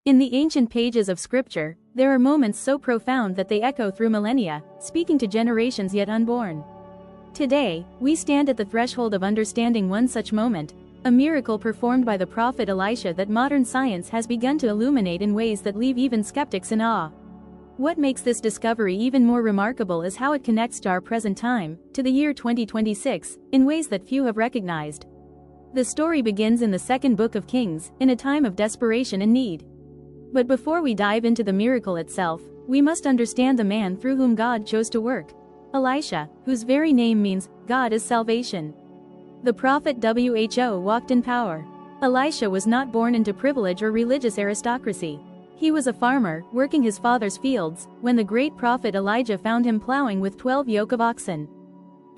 In the ancient pages of scripture, there are moments so profound that they echo through millennia, speaking to generations yet unborn. Today, we stand at the threshold of understanding one such moment, a miracle performed by the prophet Elisha that modern science has begun to illuminate in ways that leave even skeptics in awe. What makes this discovery even more remarkable is how it connects to our present time, to the year 2026, in ways that few have recognized. The story begins in the second book of Kings, in a time of desperation and need. But before we dive into the miracle itself, we must understand the man through whom God chose to work. Elisha, whose very name means, God is salvation. The prophet Who walked in power. Elisha was not born into privilege or religious aristocracy. He was a farmer, working his father's fields, when the great prophet Elijah found him plowing with 12 yoke of oxen.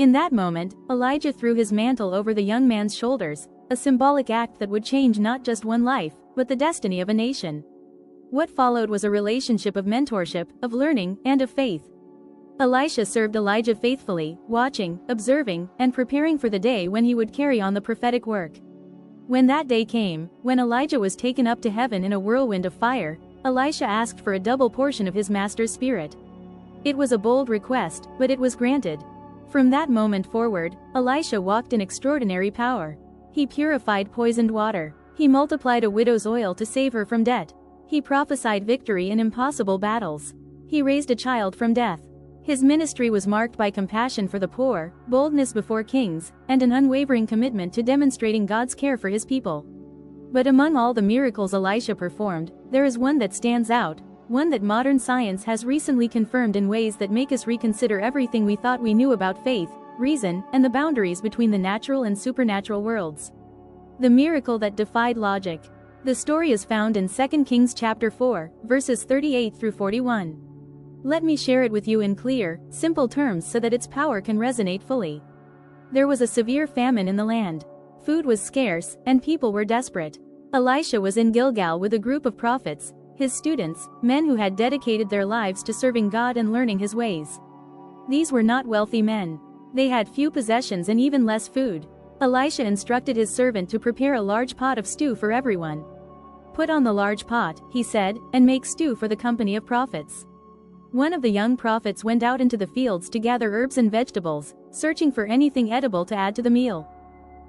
In that moment, Elijah threw his mantle over the young man's shoulders, a symbolic act that would change not just one life, but the destiny of a nation. What followed was a relationship of mentorship, of learning, and of faith. Elisha served Elijah faithfully, watching, observing, and preparing for the day when he would carry on the prophetic work. When that day came, when Elijah was taken up to heaven in a whirlwind of fire, Elisha asked for a double portion of his master's spirit. It was a bold request, but it was granted. From that moment forward, Elisha walked in extraordinary power. He purified poisoned water. He multiplied a widow's oil to save her from debt. He prophesied victory in impossible battles. He raised a child from death. His ministry was marked by compassion for the poor, boldness before kings, and an unwavering commitment to demonstrating God's care for his people. But among all the miracles Elisha performed, there is one that stands out, one that modern science has recently confirmed in ways that make us reconsider everything we thought we knew about faith, reason, and the boundaries between the natural and supernatural worlds. The miracle that defied logic. The story is found in 2 Kings chapter 4, verses 38 through 41. Let me share it with you in clear, simple terms so that its power can resonate fully. There was a severe famine in the land. Food was scarce, and people were desperate. Elisha was in Gilgal with a group of prophets, his students, men who had dedicated their lives to serving God and learning his ways. These were not wealthy men. They had few possessions and even less food. Elisha instructed his servant to prepare a large pot of stew for everyone. Put on the large pot, he said, and make stew for the company of prophets. One of the young prophets went out into the fields to gather herbs and vegetables, searching for anything edible to add to the meal.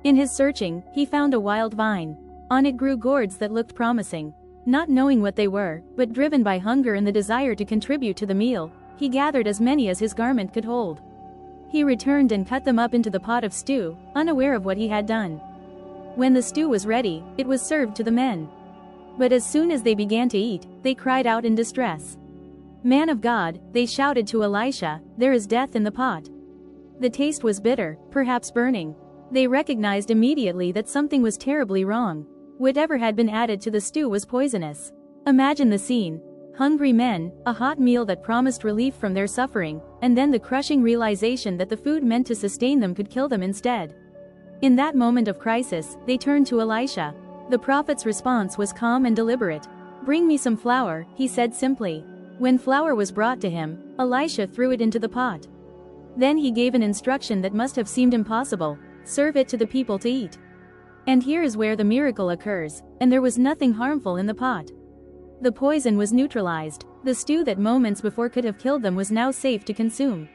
In his searching, he found a wild vine. On it grew gourds that looked promising. Not knowing what they were, but driven by hunger and the desire to contribute to the meal, he gathered as many as his garment could hold. He returned and cut them up into the pot of stew, unaware of what he had done. When the stew was ready, it was served to the men. But as soon as they began to eat, they cried out in distress. "Man of God," they shouted to Elisha, "there is death in the pot." The taste was bitter, perhaps burning. They recognized immediately that something was terribly wrong. Whatever had been added to the stew was poisonous. Imagine the scene. Hungry men, a hot meal that promised relief from their suffering, and then the crushing realization that the food meant to sustain them could kill them instead. In that moment of crisis, they turned to Elisha. The prophet's response was calm and deliberate. "Bring me some flour," he said simply. When flour was brought to him, Elisha threw it into the pot. Then he gave an instruction that must have seemed impossible: serve it to the people to eat. And here is where the miracle occurs, and there was nothing harmful in the pot. The poison was neutralized. The stew that moments before could have killed them was now safe to consume.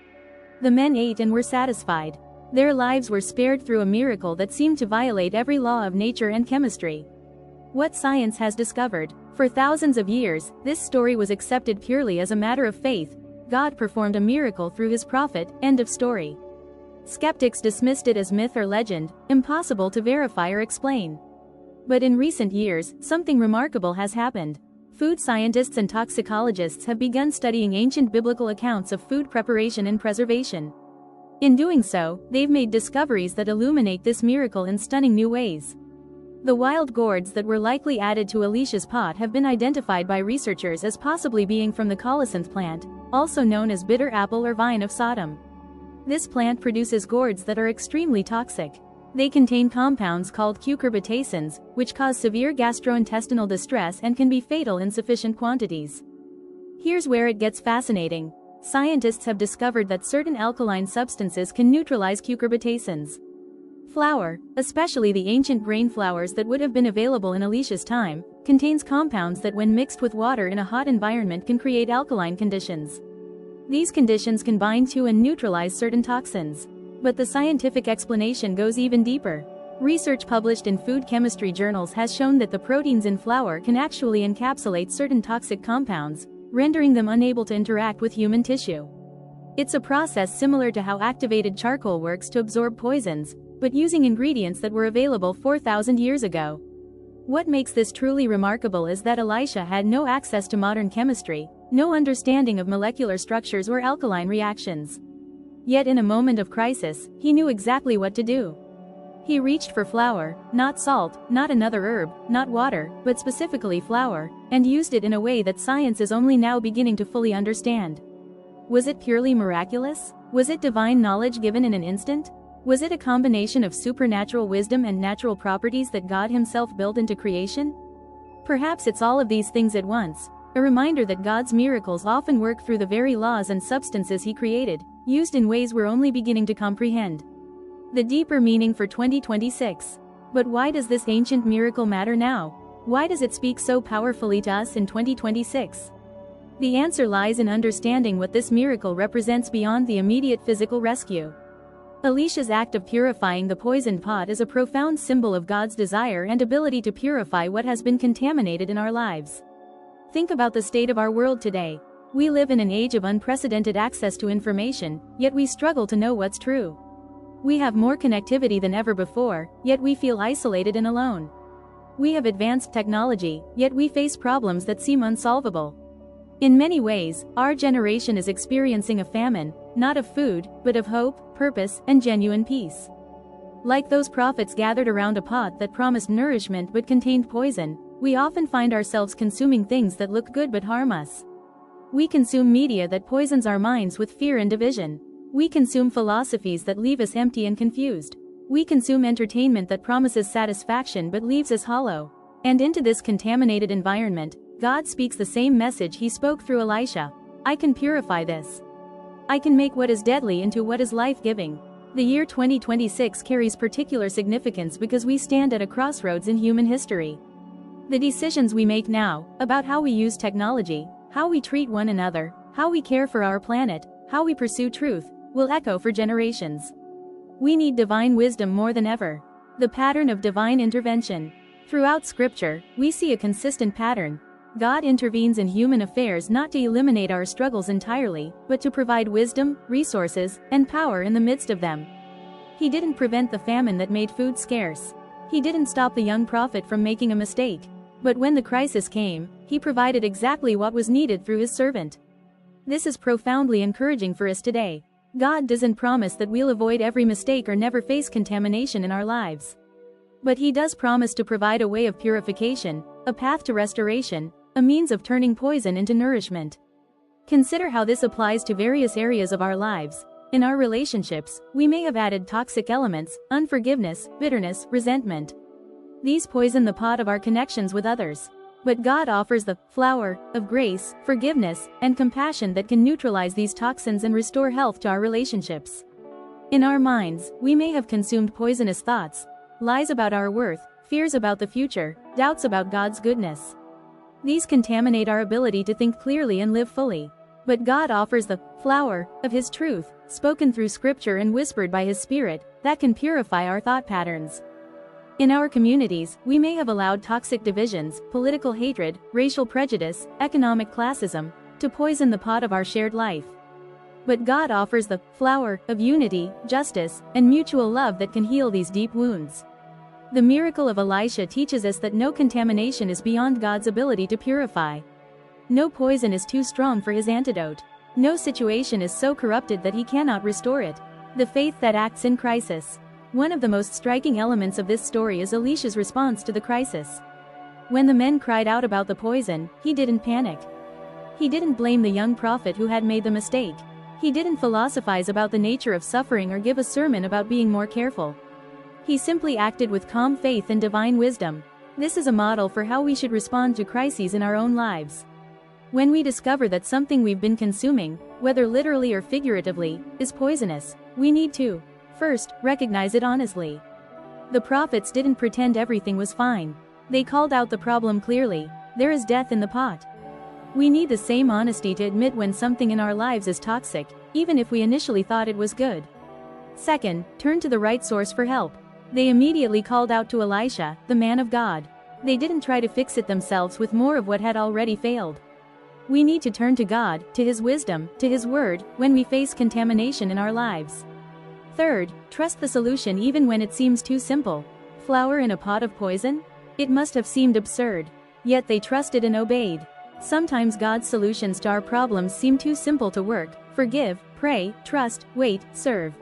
The men ate and were satisfied. Their lives were spared through a miracle that seemed to violate every law of nature and chemistry. What science has discovered. For thousands of years, this story was accepted purely as a matter of faith. God performed a miracle through his prophet, end of story. Skeptics dismissed it as myth or legend, impossible to verify or explain. But in recent years, something remarkable has happened. Food scientists and toxicologists have begun studying ancient biblical accounts of food preparation and preservation. In doing so, they've made discoveries that illuminate this miracle in stunning new ways. The wild gourds that were likely added to Elisha's pot have been identified by researchers as possibly being from the colocynth plant, also known as bitter apple or vine of Sodom. This plant produces gourds that are extremely toxic. They contain compounds called cucurbitacins, which cause severe gastrointestinal distress and can be fatal in sufficient quantities. Here's where it gets fascinating. Scientists have discovered that certain alkaline substances can neutralize cucurbitacins. Flour, especially the ancient grain flours that would have been available in Elisha's time, contains compounds that when mixed with water in a hot environment can create alkaline conditions. These conditions can bind to and neutralize certain toxins. But the scientific explanation goes even deeper. Research published in food chemistry journals has shown that the proteins in flour can actually encapsulate certain toxic compounds, rendering them unable to interact with human tissue. It's a process similar to how activated charcoal works to absorb poisons, but using ingredients that were available 4,000 years ago. What makes this truly remarkable is that Elisha had no access to modern chemistry, no understanding of molecular structures or alkaline reactions. Yet in a moment of crisis, he knew exactly what to do. He reached for flour, not salt, not another herb, not water, but specifically flour, and used it in a way that science is only now beginning to fully understand. Was it purely miraculous? Was it divine knowledge given in an instant? Was it a combination of supernatural wisdom and natural properties that God Himself built into creation? Perhaps it's all of these things at once, a reminder that God's miracles often work through the very laws and substances He created, used in ways we're only beginning to comprehend. The deeper meaning for 2026. But why does this ancient miracle matter now? Why does it speak so powerfully to us in 2026? The answer lies in understanding what this miracle represents beyond the immediate physical rescue. Elisha's act of purifying the poisoned pot is a profound symbol of God's desire and ability to purify what has been contaminated in our lives. Think about the state of our world today. We live in an age of unprecedented access to information, yet we struggle to know what's true. We have more connectivity than ever before, yet we feel isolated and alone. We have advanced technology, yet we face problems that seem unsolvable. In many ways, our generation is experiencing a famine, not of food, but of hope, purpose, and genuine peace. Like those prophets gathered around a pot that promised nourishment but contained poison, we often find ourselves consuming things that look good but harm us. We consume media that poisons our minds with fear and division. We consume philosophies that leave us empty and confused. We consume entertainment that promises satisfaction but leaves us hollow. And into this contaminated environment, God speaks the same message He spoke through Elisha. I can purify this. I can make what is deadly into what is life-giving. The year 2026 carries particular significance because we stand at a crossroads in human history. The decisions we make now, about how we use technology, how we treat one another, how we care for our planet, how we pursue truth, will echo for generations. We need divine wisdom more than ever. The pattern of divine intervention. Throughout Scripture, we see a consistent pattern. God intervenes in human affairs not to eliminate our struggles entirely, but to provide wisdom, resources, and power in the midst of them. He didn't prevent the famine that made food scarce. He didn't stop the young prophet from making a mistake. But when the crisis came, He provided exactly what was needed through His servant. This is profoundly encouraging for us today. God doesn't promise that we'll avoid every mistake or never face contamination in our lives. But He does promise to provide a way of purification, a path to restoration, a means of turning poison into nourishment. Consider how this applies to various areas of our lives. In our relationships, we may have added toxic elements, unforgiveness, bitterness, resentment. These poison the pot of our connections with others. But God offers the flour of grace, forgiveness, and compassion that can neutralize these toxins and restore health to our relationships. In our minds, we may have consumed poisonous thoughts, lies about our worth, fears about the future, doubts about God's goodness. These contaminate our ability to think clearly and live fully. But God offers the flour of His truth, spoken through Scripture and whispered by His Spirit, that can purify our thought patterns. In our communities, we may have allowed toxic divisions, political hatred, racial prejudice, economic classism, to poison the pot of our shared life. But God offers the flour of unity, justice, and mutual love that can heal these deep wounds. The miracle of Elisha teaches us that no contamination is beyond God's ability to purify. No poison is too strong for His antidote. No situation is so corrupted that He cannot restore it. The faith that acts in crisis. One of the most striking elements of this story is Elisha's response to the crisis. When the men cried out about the poison, he didn't panic. He didn't blame the young prophet who had made the mistake. He didn't philosophize about the nature of suffering or give a sermon about being more careful. He simply acted with calm faith and divine wisdom. This is a model for how we should respond to crises in our own lives. When we discover that something we've been consuming, whether literally or figuratively, is poisonous, we need to, first, recognize it honestly. The prophets didn't pretend everything was fine. They called out the problem clearly: there is death in the pot. We need the same honesty to admit when something in our lives is toxic, even if we initially thought it was good. Second, turn to the right source for help. They immediately called out to Elisha, the man of God. They didn't try to fix it themselves with more of what had already failed. We need to turn to God, to His wisdom, to His word, when we face contamination in our lives. Third, trust the solution even when it seems too simple. Flour in a pot of poison? It must have seemed absurd. Yet they trusted and obeyed. Sometimes God's solutions to our problems seem too simple to work: forgive, pray, trust, wait, serve.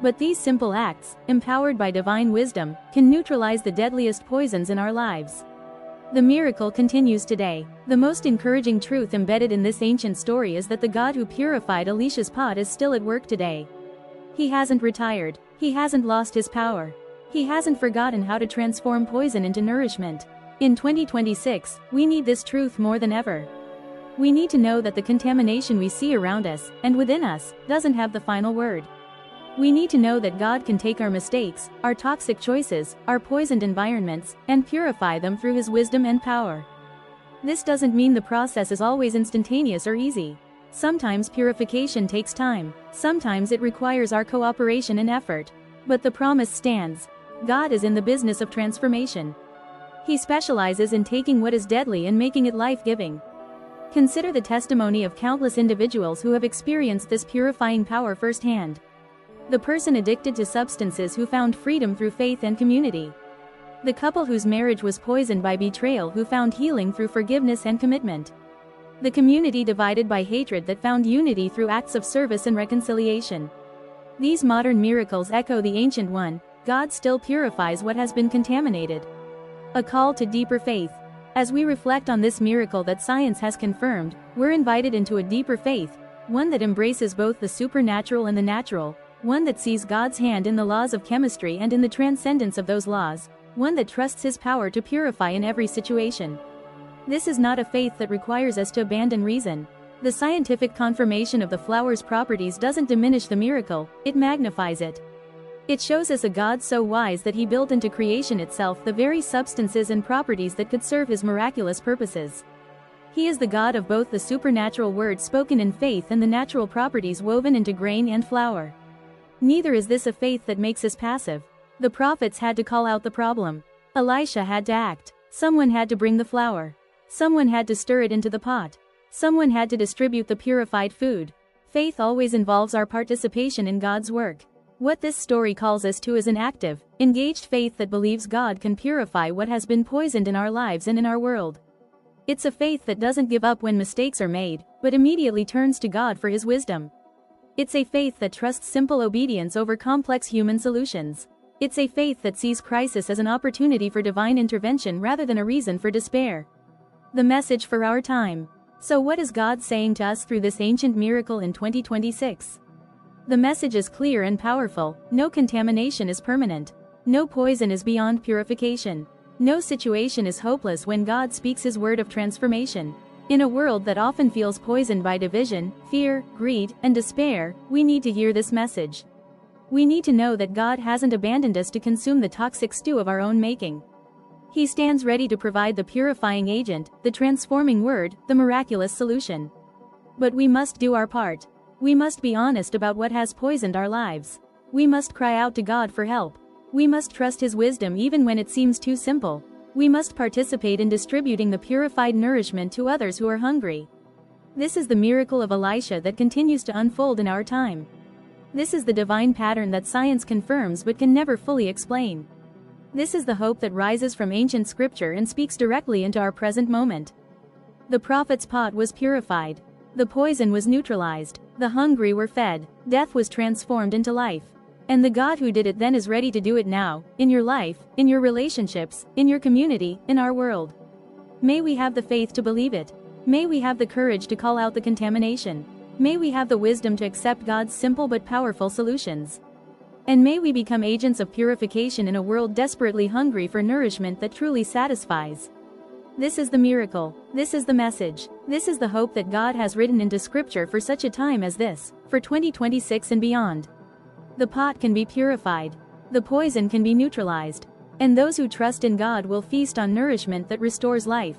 But these simple acts, empowered by divine wisdom, can neutralize the deadliest poisons in our lives. The miracle continues today. The most encouraging truth embedded in this ancient story is that the God who purified Elisha's pot is still at work today. He hasn't retired. He hasn't lost His power. He hasn't forgotten how to transform poison into nourishment. In 2026, we need this truth more than ever. We need to know that the contamination we see around us, and within us, doesn't have the final word. We need to know that God can take our mistakes, our toxic choices, our poisoned environments, and purify them through His wisdom and power. This doesn't mean the process is always instantaneous or easy. Sometimes purification takes time. Sometimes it requires our cooperation and effort. But the promise stands. God is in the business of transformation. He specializes in taking what is deadly and making it life-giving. Consider the testimony of countless individuals who have experienced this purifying power firsthand. The person addicted to substances who found freedom through faith and community. The couple whose marriage was poisoned by betrayal who found healing through forgiveness and commitment. The community divided by hatred that found unity through acts of service and reconciliation. These modern miracles echo the ancient one: God still purifies what has been contaminated. A call to deeper faith. As we reflect on this miracle that science has confirmed, we're invited into a deeper faith, one that embraces both the supernatural and the natural, one that sees God's hand in the laws of chemistry and in the transcendence of those laws, one that trusts His power to purify in every situation. This is not a faith that requires us to abandon reason. The scientific confirmation of the flower's properties doesn't diminish the miracle, it magnifies it. It shows us a God so wise that He built into creation itself the very substances and properties that could serve His miraculous purposes. He is the God of both the supernatural word spoken in faith and the natural properties woven into grain and flour. Neither is this a faith that makes us passive. The prophets had to call out the problem. Elisha had to act. Someone had to bring the flour. Someone had to stir it into the pot. Someone had to distribute the purified food. Faith always involves our participation in God's work. What this story calls us to is an active, engaged faith that believes God can purify what has been poisoned in our lives and in our world. It's a faith that doesn't give up when mistakes are made, but immediately turns to God for His wisdom. It's a faith that trusts simple obedience over complex human solutions. It's a faith that sees crisis as an opportunity for divine intervention rather than a reason for despair. The message for our time. So what is God saying to us through this ancient miracle in 2026? The message is clear and powerful: no contamination is permanent. No poison is beyond purification. No situation is hopeless when God speaks His word of transformation. In a world that often feels poisoned by division, fear, greed, and despair, we need to hear this message. We need to know that God hasn't abandoned us to consume the toxic stew of our own making. He stands ready to provide the purifying agent, the transforming word, the miraculous solution. But we must do our part. We must be honest about what has poisoned our lives. We must cry out to God for help. We must trust His wisdom even when it seems too simple. We must participate in distributing the purified nourishment to others who are hungry. This is the miracle of Elisha that continues to unfold in our time. This is the divine pattern that science confirms but can never fully explain. This is the hope that rises from ancient scripture and speaks directly into our present moment. The prophet's pot was purified. The poison was neutralized. The hungry were fed. Death was transformed into life. And the God who did it then is ready to do it now, in your life, in your relationships, in your community, in our world. May we have the faith to believe it. May we have the courage to call out the contamination. May we have the wisdom to accept God's simple but powerful solutions. And may we become agents of purification in a world desperately hungry for nourishment that truly satisfies. This is the miracle. This is the message. This is the hope that God has written into Scripture for such a time as this, for 2026 and beyond. The pot can be purified. the poison can be neutralized. And those who trust in God will feast on nourishment that restores life.